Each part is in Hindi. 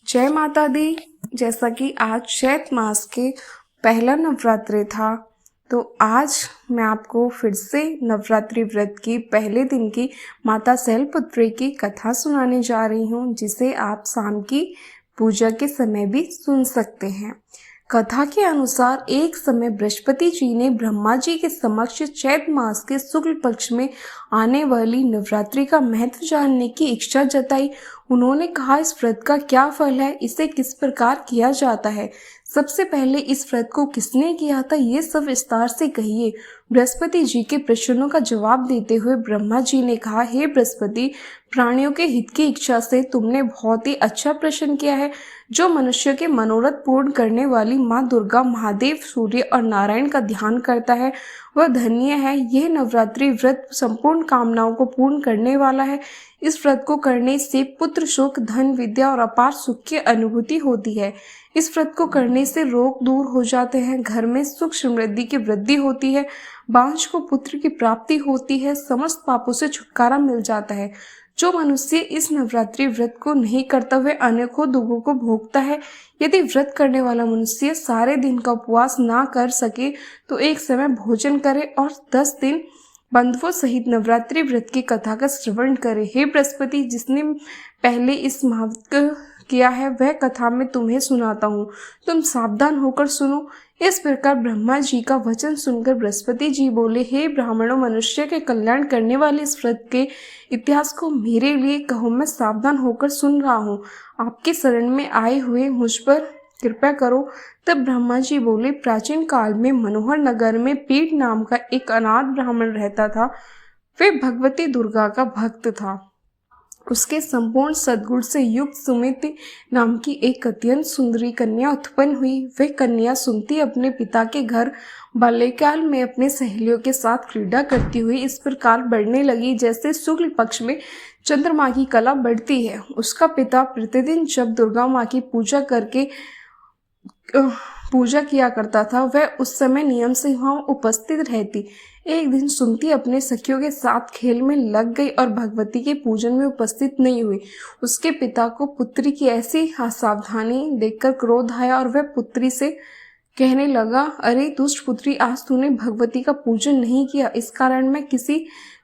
जय माता दी। जैसा कि आज चैत मास के पहला नवरात्रि था, तो आज मैं आपको फिर से नवरात्रि व्रत की पहले दिन की माता शैलपुत्री की कथा सुनाने जा रही हूँ, जिसे आप शाम की पूजा के समय भी सुन सकते हैं। कथा के अनुसार एक समय बृहस्पति जी ने ब्रह्मा जी के समक्ष चैत मास के शुक्ल पक्ष में आने वाली नवरात्रि का महत्व जानने की इच्छा जताई। उन्होंने कहा, इस व्रत का क्या फल है, इसे किस प्रकार किया जाता है, सबसे पहले इस व्रत को किसने किया था, ये सब विस्तार से कहिए। बृहस्पति जी के प्रश्नों का जवाब देते हुए ब्रह्मा जी ने कहा, हे बृहस्पति, प्राणियों के हित की इच्छा से तुमने बहुत ही अच्छा प्रश्न किया है। जो मनुष्य के मनोरथ पूर्ण करने वाली माँ दुर्गा, महादेव, सूर्य और नारायण का ध्यान करता है वह धन्य है। यह नवरात्रि व्रत संपूर्ण कामनाओं को पूर्ण करने वाला है। इस व्रत को करने से पुत्र सुख, धन, विद्या और अपार सुख की अनुभूति होती है। इस व्रत को करने से रोग दूर हो जाते हैं, घर में सुख समृद्धि की वृद्धि होती है, बांझ को पुत्र की प्राप्ति होती है, समस्त पापों से छुटकारा मिल जाता है। जो मनुष्य इस नवरात्रि व्रत को नहीं करता वह अनेकों दुखों को भोगता है। यदि व्रत करने वाला मनुष्य सारे दिन का उपवास ना कर सके तो एक समय भोजन करे और 10 दिन बंधुओं सहित नवरात्रि व्रत की कथा का श्रवण करे। हे बृहस्पति, जिसने पहले इस महाव्रत किया है वह कथा मैं तुम्हें सुनाता हूँ, तुम सावधान होकर सुनो। इस प्रकार ब्रह्मा जी का वचन सुनकर बृहस्पति जी बोले, हे ब्राह्मणों, मनुष्य के कल्याण करने वाले इस व्रत के इतिहास को मेरे लिए कहो, मैं सावधान होकर सुन रहा हूँ। आपके शरण में आए हुए मुझ पर कृपा करो। तब ब्रह्मा जी बोले, प्राचीन काल में मनोहर नगर में पीठ नाम का एक अनाथ ब्राह्मण रहता था। वह भगवती दुर्गा का भक्त था। उसके संपूर्ण सद्गुण से युक्त सुमिति नाम की एक अत्यंत सुंदरी कन्या उत्पन्न हुई। वह कन्या सुमति अपने पिता के घर बाल्यकाल में अपने सहेलियों के साथ क्रीड़ा करती हुई इस प्रकार बढ़ने लगी जैसे शुक्ल पक्ष में चंद्रमा की कला बढ़ती है। उसका पिता प्रतिदिन जब दुर्गा माँ की पूजा किया करता था, वह उस समय नियम से वहां उपस्थित रहती। एक दिन सुमति अपने सखियों के साथ खेल में लग गई और भगवती के पूजन में उपस्थित नहीं हुई। उसके पिता को पुत्री की ऐसी असावधानी देखकर क्रोध आया और वह पुत्री से कहने लगा, अरे दुष्ट पुत्री, आज तूने भगवती का पूजन नहीं किया, इस कारण मैं किसी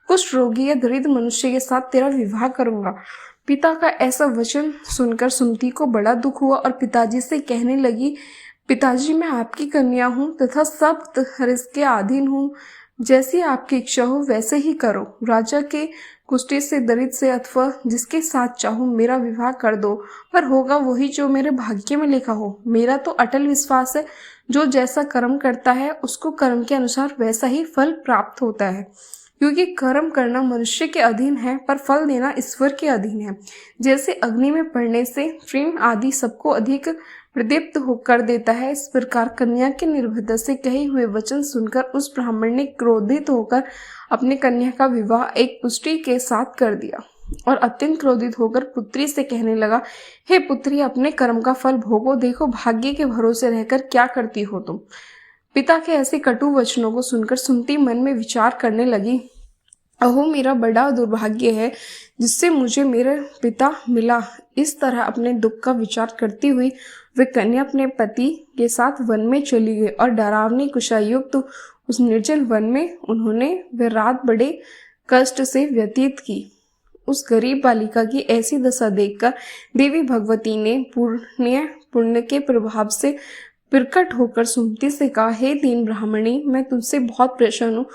कुष्ठ रोगी या दरिद्र मनुष्य के साथ तेरा विवाह करूंगा। पिता का ऐसा वचन सुनकर सुमति को बड़ा दुख हुआ और पिताजी से कहने लगी, पिताजी, मैं आपकी कन्या हूँ तथा सब हर्ष के अधीन हूँ, जैसी आपकी इच्छा हो वैसे ही करो। राजा के कुष्ठ से, दरिद्र से अथवा जिसके साथ चाहो मेरा विवाह कर दो, पर होगा वही जो मेरे भाग्य में लिखा हो। मेरा तो अटल विश्वास है, जो जैसा कर्म करता है उसको कर्म के अनुसार वैसा ही फल प्राप्त होता है, क्योंकि कर्म करना मनुष्य के अधीन है पर फल देना ईश्वर के अधीन है। जैसे अग्नि में पड़ने से प्रेम आदि सबको अधिक प्रदीप्त कर देता है, इस प्रकार कन्या के निर्भयता से कहे हुए वचन सुनकर उस ब्राह्मण ने क्रोधित होकर अपने कन्या का विवाह एक पुष्टि के साथ कर दिया और अत्यंत क्रोधित होकर पुत्री से कहने लगा, हे पुत्री, अपने कर्म का फल भोगो, देखो भाग्य के भरोसे रहकर क्या करती हो तुम। पिता के ऐसे कटु वचनों को सुनकर सुमति मन में विचार करने लगी, अहो मेरा बड़ा दुर्भाग्य है जिससे मुझे मेरा पिता मिला। इस तरह अपने दुख का विचार करती हुई वह कन्या अपने पति के साथ वन में चली गई और डरावनी कुशायुक्त उस निर्जन वन में उन्होंने वह रात बड़े कष्ट से व्यतीत की। उस गरीब बालिका की ऐसी दशा देखकर देवी भगवती ने पुण्य के प्रभाव से प्रकट होकर सुमति से कहा, हे दीन ब्राह्मणी, मैं तुमसे बहुत प्रसन्न हूँ,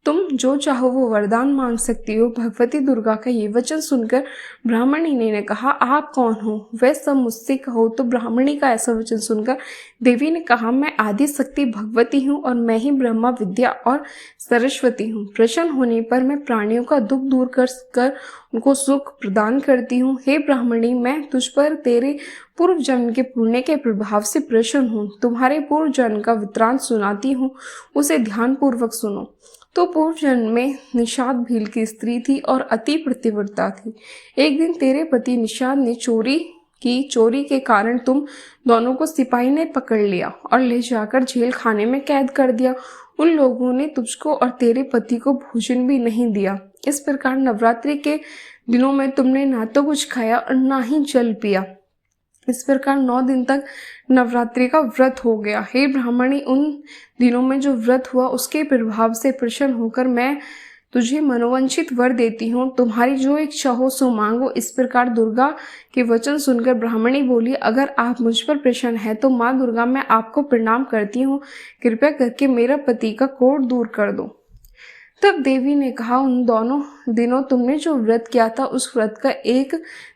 तुम जो चाहो वो वरदान मांग सकती हो। भगवती दुर्गा का ये वचन सुनकर ब्राह्मणी ने कहा, आप कौन हो, वह सब मुझसे कहो। तो ब्राह्मणी का ऐसा वचन सुनकर देवी ने कहा, मैं आदि शक्ति भगवती हूँ और मैं ही ब्रह्मा, विद्या और सरस्वती हूँ। प्रसन्न होने पर मैं प्राणियों का दुख दूर कर उनको सुख प्रदान करती हूँ। हे ब्राह्मणी, मैं तुझ पर तेरे पूर्व जन्म के पुण्य के प्रभाव से प्रसन्न हूँ। तुम्हारे पूर्व जन्म का वृत्तांत सुनाती हूँ, उसे ध्यान पूर्वक सुनो। तो पूर्व जन्म में निषाद भील की स्त्री थी और अति पतिव्रता थी। एक दिन तेरे पति निषाद ने चोरी के कारण तुम दोनों को सिपाही ने पकड़ लिया और ले जाकर जेल खाने में कैद कर दिया। उन लोगों ने तुझको और तेरे पति को भोजन भी नहीं दिया। इस प्रकार नवरात्रि के दिनों में तुमने ना तो कुछ खाया और ना ही जल पिया। इस प्रकार 9 दिन तक नवरात्रि का व्रत हो गया। हे ब्राह्मणी, उन दिनों में जो व्रत हुआ उसके प्रभाव से प्रसन्न होकर मैं तुझे मनोवांछित वर देती हूँ। तुम्हारी जो इच्छा हो सो मांगो। इस प्रकार दुर्गा के वचन सुनकर ब्राह्मणी बोली, अगर आप मुझ पर प्रसन्न है तो माँ दुर्गा, मैं आपको प्रणाम करती हूँ। कृपया करके मेरा पति का कोढ़ दूर कर दो। तब देवी ने कहा, उन दोनों दिनों तुमने जो व्रत किया था उस व्रत का एक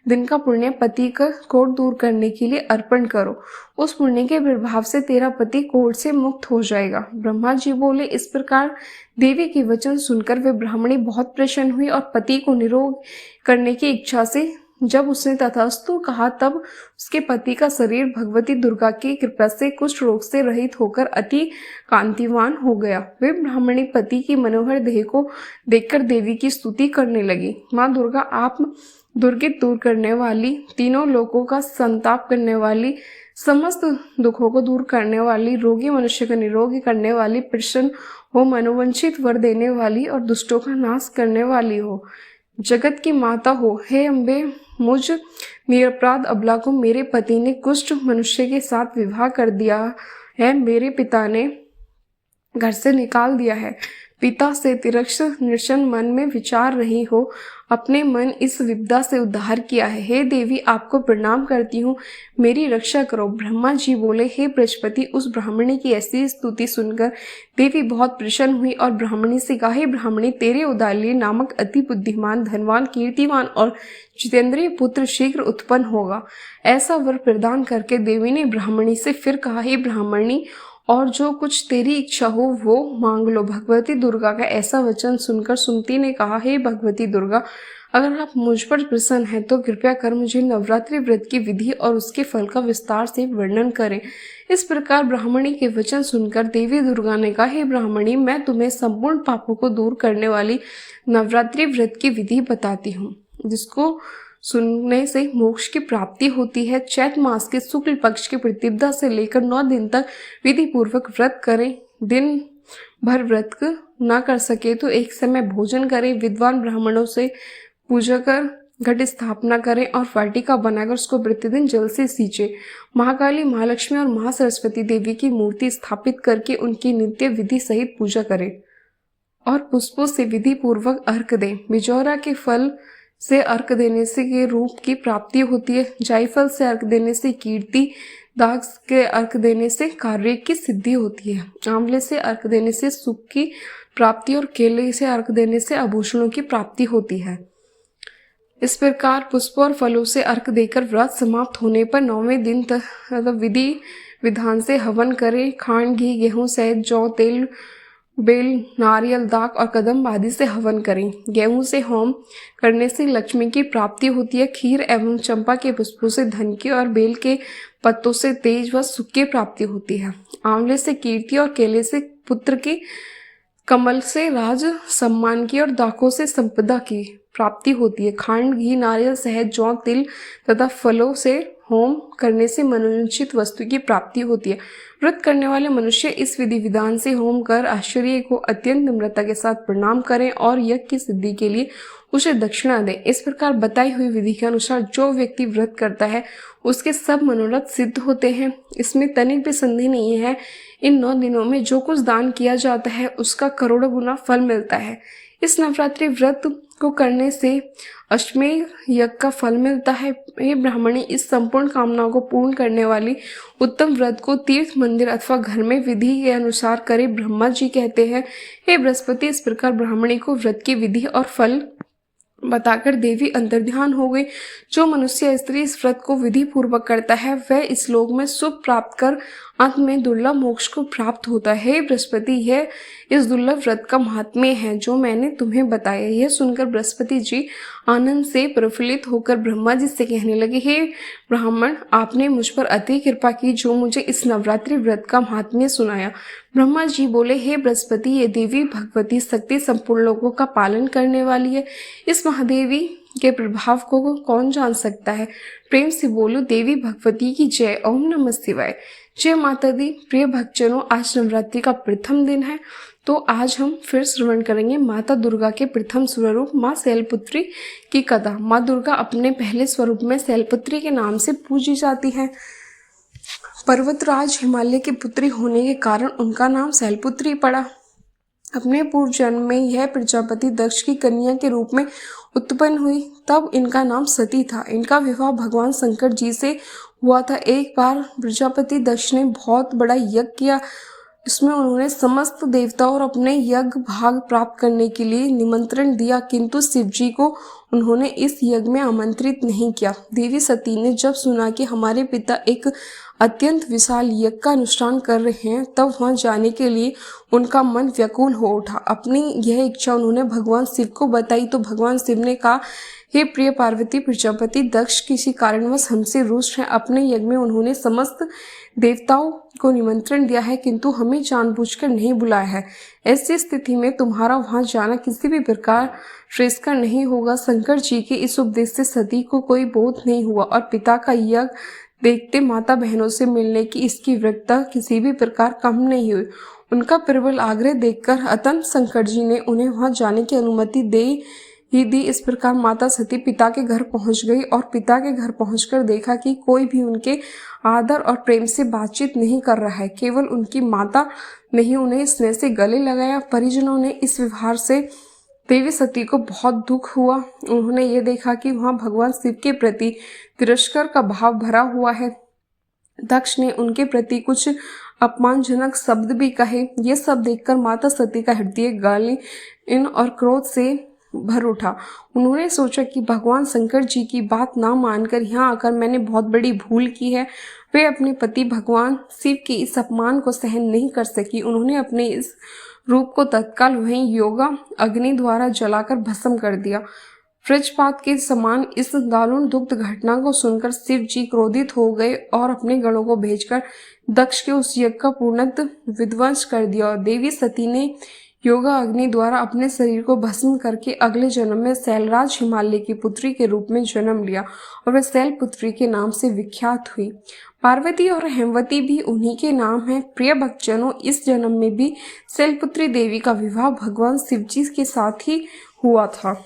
दिन का पुण्य पति का कोढ़ दूर करने के लिए अर्पण करो। उस पुण्य के प्रभाव से तेरा पति कोढ़ से मुक्त हो जाएगा। ब्रह्मा जी बोले। इस प्रकार देवी के वचन सुनकर वे ब्राह्मणी बहुत प्रसन्न हुई और पति को निरोग करने की इच्छा से जब उसने तथास्तु कहा तब उसके पति का शरीर भगवती दुर्गा की कृपा से कुष्ठ रोग से रहित होकर अति कांतिवान हो गया। वे ब्राह्मणी पति की मनोहर देह को देखकर देवी की स्तुति करने लगी। माँ दुर्गा, आप दुर्गित दूर करने वाली, तीनों लोकों का संताप करने वाली, समस्त दुखों को दूर करने वाली, रोगी मनुष्य को निरोगी करने वाली, प्रसन्न हो, मनोवंचित वर देने वाली और दुष्टों का नाश करने वाली हो, जगत की माता हो। हे अम्बे, मुझ निरपराध अबला को मेरे पति ने कुष्ठ मनुष्य के साथ विवाह कर दिया है। मेरे पिता ने घर से निकाल दिया है। पिता से तिरक्ष निर्शन मन में विचार रही हो, अपने मन इस विपदा से उद्धार किया है। हे देवी, आपको प्रणाम करती हूँ, मेरी रक्षा करो। ब्रह्मा जी बोले, हे बृहस्पति, उस ब्राह्मणी की ऐसी स्तुति सुनकर देवी बहुत प्रसन्न हुई और ब्राह्मणी से कहा, हे ब्राह्मणी, तेरे उदाली नामक अति बुद्धिमान, धनवान, कीर्तिवान और जितेंद्रिय पुत्र शीघ्र उत्पन्न होगा। ऐसा वर प्रदान करके देवी ने ब्राह्मणी से फिर कहा, हे ब्राह्मणी, और जो कुछ तेरी इच्छा हो वो मांग लो। भगवती दुर्गा का ऐसा वचन सुनकर सुमति ने कहा, हे भगवती दुर्गा, अगर आप मुझ पर प्रसन्न हैं तो कृपया कर मुझे नवरात्रि व्रत की विधि और उसके फल का विस्तार से वर्णन करें। इस प्रकार ब्राह्मणी के वचन सुनकर देवी दुर्गा ने कहा, हे ब्राह्मणी, मैं तुम्हें संपूर्ण पापों को दूर करने वाली नवरात्रि व्रत की विधि बताती हूँ, जिसको सुनने से मोक्ष की प्राप्ति होती है। चैत्र मास के शुक्ल पक्ष की प्रतिपदा से लेकर 9 दिन तक विधि पूर्वक व्रत करें। दिन भर व्रत न कर सके तो एक समय भोजन करें। विद्वान ब्राह्मणों से पूजा कर घट स्थापना करें और वाटिका बनाकर उसको प्रतिदिन जल से सींचे। महाकाली, महालक्ष्मी और महासरस्वती देवी की मूर्ति स्थापित करके उनकी नित्य विधि सहित पूजा करें और पुष्पों से विधि पूर्वक अर्घ दें। बिजौरा के फल से अर्घ देने से के रूप की प्राप्ति होती है। जायफल से अर्घ देने से कीर्ति, दाग के अर्घ देने से कार्य की सिद्धि होती है। आंवले से अर्घ देने से सुख की प्राप्ति और केले से अर्घ देने से आभूषणों की प्राप्ति होती है। इस प्रकार पुष्पों और फलों से अर्घ देकर व्रत समाप्त होने पर 9वें दिन तक विधि विधान से हवन करें। खांड, घी, गेहूं सहित जौ, तेल, बेल, नारियल, दाक और कदम आदि से हवन करें। गेहूं से होम करने से लक्ष्मी की प्राप्ति होती है। खीर एवं चंपा के पुष्पों से धन की और बेल के पत्तों से तेज व सुख की प्राप्ति होती है। आंवले से कीर्ति और केले से पुत्र की, कमल से राज सम्मान की और दाकों से संपदा की प्राप्ति होती है। खांड, घी, नारियल सहित जौ, तिल तथा फलों से होम करने से मनोवांछित वस्तु की प्राप्ति होती है। व्रत करने वाले मनुष्य इस विधि विधान से होम कर आश्चर्य को अत्यंत निम्रता के साथ प्रणाम करें और यज्ञ की सिद्धि के लिए उसे दक्षिणा दें। इस प्रकार बताई हुई विधि के अनुसार जो व्यक्ति व्रत करता है उसके सब मनोरथ सिद्ध होते हैं। इसमें तनिक भी संदेह नहीं है। इन 9 दिनों में जो कुछ दान किया जाता है उसका करोड़ों गुना फल मिलता है। इस नवरात्रि व्रत को करने से अश्वमेध यज्ञ का फल मिलता है। हे ब्राह्मणी, इस संपूर्ण कामनाओं को पूर्ण करने वाली उत्तम व्रत को तीर्थ, मंदिर अथवा घर में विधि के अनुसार करे। ब्रह्मा जी कहते हैं, हे बृहस्पति, इस प्रकार ब्राह्मणी को व्रत की विधि और फल बताकर देवी अंतर्ध्यान हो गई। जो मनुष्य स्त्री इस व्रत को विधि पूर्वक करता है वह इस लोक में सुख प्राप्त कर अंत में दुर्लभ मोक्ष को प्राप्त होता है। बृहस्पति, यह इस दुर्लभ व्रत का महात्म्य है जो मैंने तुम्हें बताया। यह सुनकर बृहस्पति जी आनंद से प्रफुल्लित होकर ब्रह्मा जी से कहने लगे, हे ब्राह्मण, आपने मुझ पर अति कृपा की जो मुझे इस नवरात्रि व्रत का महात्म्य सुनाया। ब्रह्मा जी बोले, हे बृहस्पति, ये देवी भगवती शक्ति संपूर्ण लोगों का पालन करने वाली है। इस महादेवी के प्रभाव को कौन जान सकता है। प्रेम से बोलो देवी भगवती की जय। ओम नमः शिवाय। जय माता दी। प्रिय भक्तजनों, आज नवरात्रि का प्रथम दिन है, तो आज हम फिर श्रवण करेंगे माता दुर्गा के प्रथम स्वरूप माँ शैलपुत्री की कथा। माँ दुर्गा अपने पहले स्वरूप में शैलपुत्री के नाम से पूजी जाती है। पर्वतराज हिमालय की पुत्री होने के कारण उनका नाम शैलपुत्री पड़ा। अपने पूर्व जन्म में यह प्रजापति दक्ष की कन्या के रूप में उत्पन्न हुई, तब इनका नाम सती था। इनका विवाह भगवान शंकर जी से हुआ था। एक बार प्रजापति दक्ष ने बहुत बड़ा यज्ञ किया। इसमें उन्होंने समस्त देवताओं और अपने यज्ञ भाग प्राप्त करने के लिए निमंत्रण दिया, किंतु शिव जी को उन्होंने इस यज्ञ में आमंत्रित नहीं किया। देवी सती ने जब सुना कि हमारे पिता एक अत्यंत विशाल यज्ञ का अनुष्ठान कर रहे हैं, तब वहां जाने के लिए उनका मन व्याकुल हो उठा। अपनी यह इच्छा उन्होंने भगवान शिव को बताई, तो भगवान शिव ने कहा, हे प्रिय पार्वती, प्रजापति दक्ष किसी कारणवश हमसे रुष्ट हैं। अपने यज्ञ में उन्होंने समस्त देवताओं को निमंत्रण दिया है, किंतु हमें जानबूझकर नहीं बुलाया है। ऐसी स्थिति में तुम्हारा वहां जाना किसी भी प्रकार श्रेयस्कर नहीं होगा। शंकर जी के इस उपदेश से सती को कोई बोध नहीं हुआ और पिता का यज्ञ देखते माता बहनों से मिलने की इसकी वृत्ता किसी भी प्रकार कम नहीं हुई। उनका प्रबल आग्रह देखकर अतंत शंकर जी ने उन्हें वहां जाने की अनुमति दे ही दी। इस प्रकार माता सती पिता के घर पहुंच गई और पिता के घर पहुंचकर देखा कि कोई भी उनके आदर और प्रेम से बातचीत नहीं कर रहा है। केवल उनकी माता ने ही उन्हें स्नेह से गले लगाया। परिजनों ने इस व्यवहार से देवी सती को बहुत दुख हुआ। उन्होंने ये देखा कि वहां भगवान शिव के प्रति तिरस्कार का भाव भरा हुआ है। दक्ष ने उनके प्रति कुछ अपमानजनक शब्द भी कहे। ये सब देखकर माता सती का हृदय घृणा और क्रोध से भर उठा। उन्होंने सोचा कि भगवान शंकर जी की बात ना मानकर यहाँ आकर मैंने बहुत बड़ी भूल की है। वे अपने पति भगवान शिव के इस अपमान को सहन नहीं कर सकी। उन्होंने अपने इस रूप को तत्काल वहीं योगा अग्नि द्वारा जलाकर भस्म कर दिया। वृक्षपात के समान इस दारुण दुख घटना को सुनकर शिव जी क्रोधित हो गए और अपने गणों को भेजकर दक्ष के उस यज्ञ का पूर्णतः विध्वंस कर दिया। और देवी सती ने योगा अग्नि द्वारा अपने शरीर को भस्म करके अगले जन्म में शैलराज हिमालय की पुत्री के रूप में जन्म लिया और वह शैलपुत्री के नाम से विख्यात हुई। पार्वती और हेमवती भी उन्हीं के नाम हैं। प्रिय भक्तजनों, इस जन्म में भी शैलपुत्री देवी का विवाह भगवान शिव जी के साथ ही हुआ था।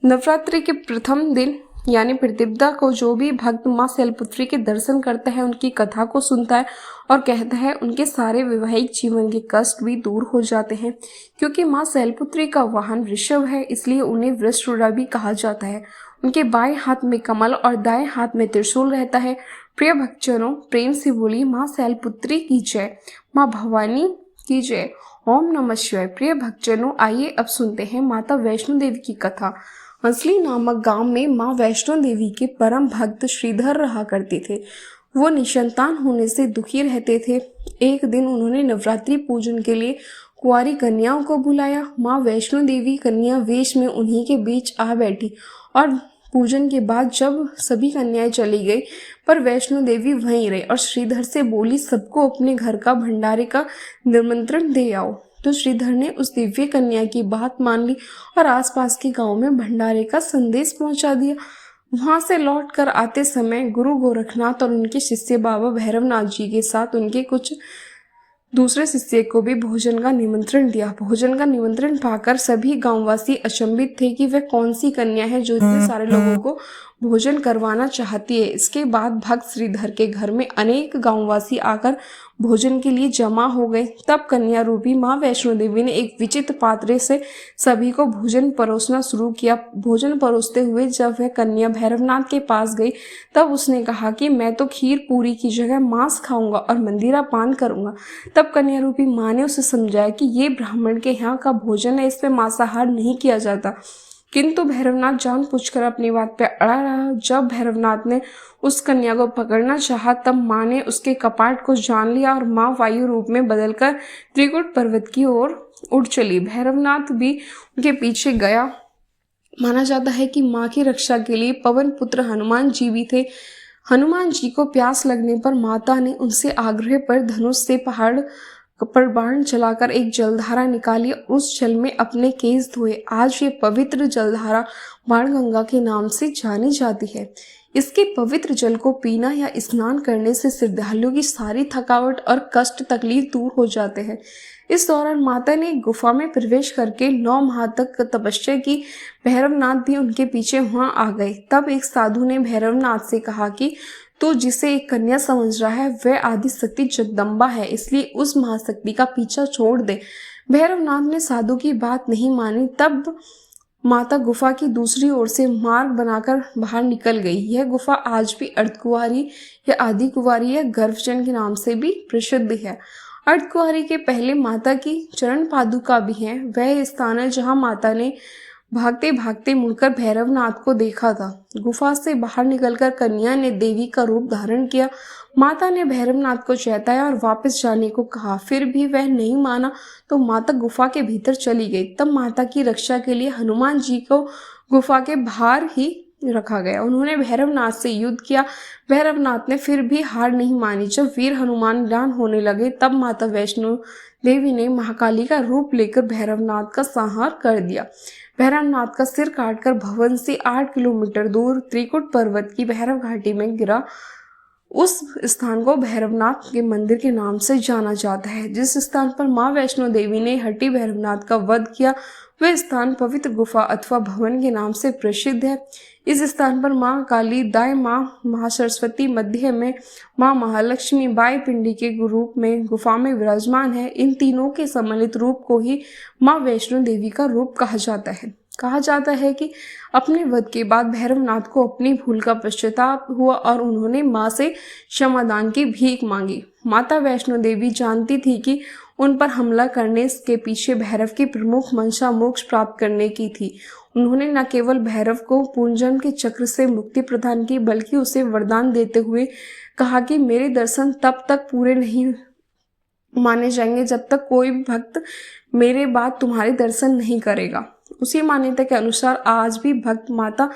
नवरात्रि के प्रथम दिन यानी प्रतिपदा को जो भी भक्त माँ शैलपुत्री के दर्शन करता है, उनकी कथा को सुनता है और कहता है, उनके सारे वैवाहिक जीवन के कष्ट भी दूर हो जाते हैं। क्योंकि माँ शैलपुत्री का वाहन वृषभ है, इसलिए उन्हें वृषरूढ़ा भी कहा जाता है। उनके बाएं हाथ में कमल और दाएं हाथ में त्रिशूल रहता है। प्रिय भक्तजनों, प्रेम से बोली माँ शैलपुत्री की जय, माँ भवानी की जय। ओम नमः शिवाय। प्रिय भक्तजनों, आइए अब सुनते हैं माता वैष्णो देवी की कथा। हंसली नामक गांव में माँ वैष्णो देवी के परम भक्त श्रीधर रहा करते थे। वो निसंतान होने से दुखी रहते थे। एक दिन उन्होंने नवरात्रि पूजन के लिए कुंवारी कन्याओं को बुलाया। माँ वैष्णो देवी कन्या वेश में उन्हीं के बीच आ बैठी और पूजन के बाद जब सभी कन्याएं चली गई, पर वैष्णो देवी वहीं रही और श्रीधर से बोली, सबको अपने घर का भंडारे का निमंत्रण दे आओ। तो श्रीधर ने उस दिव्य कन्या की बात मान ली और आसपास के गांव में भंडारे का संदेश पहुंचा दिया। वहां से लौटकर आते समय गुरु गोरखनाथ और उनके शिष्य बाबा भैरवनाथ जी के साथ उनके कुछ दूसरे शिष्य को भी भोजन का निमंत्रण दिया। भोजन का निमंत्रण पाकर सभी गांववासी अचंभित थे कि वह कौन सी कन्या है जो इतने सारे लोगों को भोजन करवाना चाहती है। इसके बाद भक्त श्रीधर के घर में अनेक गांववासी आकर भोजन के लिए जमा हो गए। तब कन्या रूपी माँ वैष्णो देवी ने एक विचित्र पात्रे से सभी को भोजन परोसना शुरू किया। भोजन परोसते हुए जब वह कन्या भैरवनाथ के पास गई, तब उसने कहा कि मैं तो खीर पूरी की जगह मांस खाऊंगा और मंदिरा पान करूंगा। तब कन्या रूपी माँ ने उसे समझाया कि ये ब्राह्मण के यहाँ का भोजन है, इसमें मांसाहार नहीं किया जाता। किंतु भैरवनाथ जानबूझकर अपनी बात पे अड़ा रहा। जब भैरवनाथ ने उस कन्या को पकड़ना चाहा, तब माँ ने उसके कपाट को जान लिया और माँ वायु रूप में बदलकर त्रिकुट पर्वत की ओर उड़ चली। भैरवनाथ भी उनके पीछे गया। माना जाता है कि माँ की रक्षा के लिए पवन पुत्र हनुमान जी भी थे। हनुमान जी को प्यास लगने पर माता ने उनसे आग्रह पर धनुष से पहाड़ पर बाण चलाकर एक जलधारा निकाली, उस जल में अपने केस धोए। आज ये पवित्र जलधारा बाणगंगा के नाम से जानी जाती है। इसके पवित्र जल को पीना या स्नान करने से श्रद्धालुओं की सारी थकावट और कष्ट तकलीफ दूर हो जाते हैं। इस दौरान माता ने एक गुफा में प्रवेश करके 9 माह तक तपस्या की। भैरवनाथ भी उनके पीछे वहां आ गए। तब एक साधु ने भैरवनाथ से कहा कि तू जिसे एक कन्या समझ रहा है वह आदि शक्ति जगदम्बा है, इसलिए उस महाशक्ति का पीछा छोड़ दे। भैरवनाथ ने साधु की बात नहीं मानी। तब माता गुफा की दूसरी ओर से मार्ग बनाकर बाहर निकल गई। यह गुफा आज भी अर्धकुंवारी या आदि कुंवारी या गर्भजन के नाम से भी प्रसिद्ध है। अर्धकुंवारी के पहले माता की चरण पादुका भी है। वह स्थान है जहां माता ने भागते भागते मुड़कर भैरवनाथ को देखा था। गुफा से बाहर निकलकर कन्या ने देवी का रूप धारण किया। माता ने भैरवनाथ को चेताया और वापस जाने को कहा, फिर भी वह नहीं माना तो माता गुफा के भीतर चली गई। तब माता की रक्षा के लिए हनुमान जी को गुफा के बाहर ही रखा गया। उन्होंने भैरवनाथ से युद्ध किया। भैरवनाथ ने फिर भी हार नहीं मानी। जब वीर हनुमान वीरान होने लगे तब माता वैष्णो देवी ने महाकाली का रूप लेकर भैरवनाथ का संहार कर दिया। भैरवनाथ का सिर काटकर भवन से 8 किलोमीटर दूर त्रिकुट पर्वत की भैरव घाटी में गिरा। उस स्थान को भैरवनाथ के मंदिर के नाम से जाना जाता है। जिस स्थान पर माँ वैष्णो देवी ने हट्टी भैरवनाथ का वध किया वह स्थान पवित्र गुफा अथवा भवन के नाम से प्रसिद्ध है। इस स्थान पर माँ काली, दाएं माँ महासरस्वती, मध्य में माँ महालक्ष्मी, बाएं पिंडी के रूप में गुफा में विराजमान है। इन तीनों के सम्मिलित रूप को ही माँ वैष्णो देवी का रूप कहा जाता है। कहा जाता है कि अपने वध के बाद भैरवनाथ को अपनी भूल का पश्चाताप हुआ और उन्होंने माँ से क्षमादान की भीख मांगी। माता वैष्णो देवी जानती थी कि उन पर हमला करने के पीछे भैरव की प्रमुख मंशा मोक्ष प्राप्त करने की थी। उन्होंने न केवल भैरव को पुनर्जन्म के चक्र से मुक्ति प्रदान की बल्कि उसे वरदान देते हुए कहा कि मेरे दर्शन तब तक पूरे नहीं माने जाएंगे जब तक कोई भक्त मेरे बाद तुम्हारे दर्शन नहीं करेगा। उसी मान्यता के अनुसार आज भी भक्त माता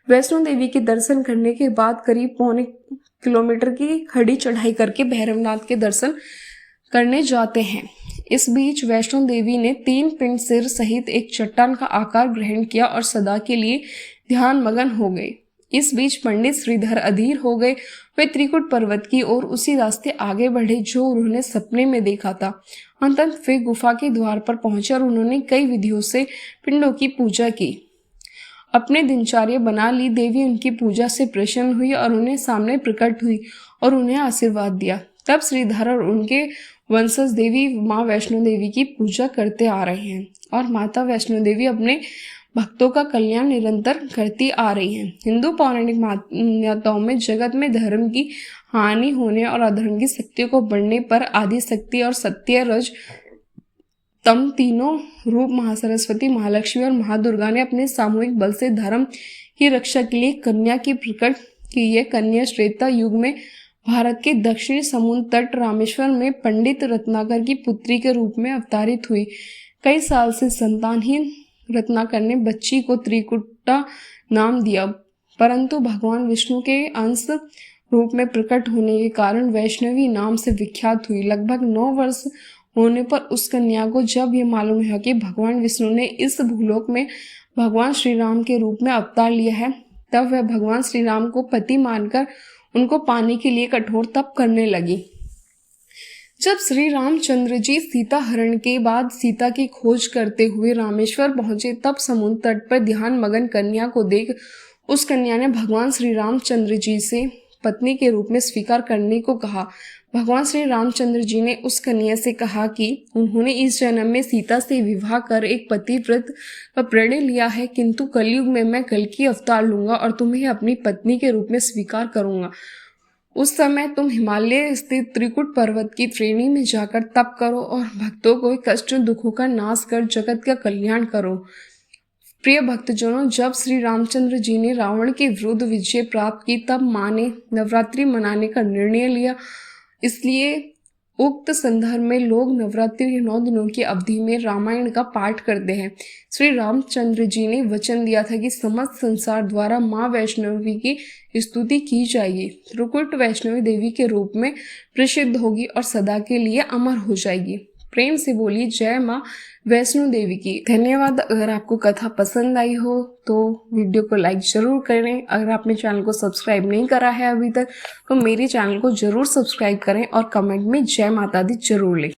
वैष्णो देवी के दर्शन करने के बाद करीब 1.25 किलोमीटर की खड़ी चढ़ाई करके भैरवनाथ के दर्शन करने जाते हैं। इस बीच वैष्णो देवी ने 3 पिंड सिर सहित एक चट्टान का आकार ग्रहण किया और सदा के लिए ध्यान मगन हो गए। इस बीच पंडित श्रीधर अधीर हो गए। वे त्रिकुट पर्वत की ओर उसी रास्ते आगे बढ़े जो उन्होंने सपने में देखा था। अंततः वे गुफा के द्वार पर पहुंचे और उन्होंने कई विधियों से पिंडों की पूजा की। अपने दिनचर्या बना ली। देवी उनकी पूजा से प्रसन्न हुई और उन्हें सामने प्रकट हुई और उन्हें आशीर्वाद दिया। तब श्रीधर और उनके वंशज देवी माँ वैष्णो देवी की पूजा करते आ रहे हैं और माता वैष्णो देवी अपने भक्तों का कल्याण निरंतर करती आ रही हैं। हिंदू पौराणिक मान्यताओं में जगत में धर्म की हानि होने और अधर्म की शक्तियों को बढ़ने पर आदि शक्ति और सत्य रज तम तीनों रूप महासरस्वती, महालक्ष्मी और महादुर्गा ने अपने सामूहिक बल से धर्म की रक्षा के लिए कन्या की प्रकट की। यह कन्या त्रेता युग में भारत के दक्षिणी समुद्र तट रामेश्वर में पंडित रत्नाकर की पुत्री के रूप में अवतारित हुई। कई साल से संतानहीन रत्नाकर ने बच्ची को त्रिकुटा नाम दिया, परंतु भगवान विष्णु के अंश रूप में प्रकट होने के कारण वैष्णवी नाम से विख्यात हुई। लगभग 9 वर्ष होने पर उस कन्या को जब यह मालूम हुआ कि भगवान विष्णु ने इस भूलोक में भगवान श्री राम के रूप में अवतार लिया है, तब वह भगवान श्री राम को पति मानकर उनको पाने के लिए कठोर तप करने लगी। जब श्री रामचंद्र जी सीता हरण के बाद सीता की खोज करते हुए रामेश्वर पहुंचे तब समुद्र तट पर ध्यान मगन कन्या को देख उस कन्या ने भगवान श्री रामचंद्र जी से पत्नी के रूप में स्वीकार करने को कहा। भगवान श्री रामचंद्र जी ने उस कन्या से कहा कि उन्होंने इस जन्म में सीता से विवाह कर एक पतिव्रत का प्रण लिया है, किंतु कलयुग में मैं कल्कि अवतार लूंगा और तुम्हें अपनी पत्नी के रूप में स्वीकार करूंगा। उस समय तुम हिमालय स्थित त्रिकुट पर्वत की श्रेणी में जाकर तप करो और भक्तों को कष्ट दुखों का नाश कर जगत का कल्याण करो। प्रिय भक्तजनों, जब श्री रामचंद्र जी ने रावण के विरुद्ध विजय प्राप्त की तब माँ ने नवरात्रि मनाने का निर्णय लिया। इसलिए उक्त संदर्भ में लोग नवरात्रि के 9 दिनों की अवधि में रामायण का पाठ करते हैं। श्री रामचंद्र जी ने वचन दिया था कि समस्त संसार द्वारा माँ वैष्णवी की स्तुति की जाएगी। त्रिकुट वैष्णवी देवी के रूप में प्रसिद्ध होगी और सदा के लिए अमर हो जाएगी। प्रेम से बोलिए जय माँ वैष्णो देवी की। धन्यवाद। अगर आपको कथा पसंद आई हो तो वीडियो को लाइक जरूर करें। अगर आपने चैनल को सब्सक्राइब नहीं करा है अभी तक तो मेरे चैनल को जरूर सब्सक्राइब करें और कमेंट में जय माता दी जरूर लिखें।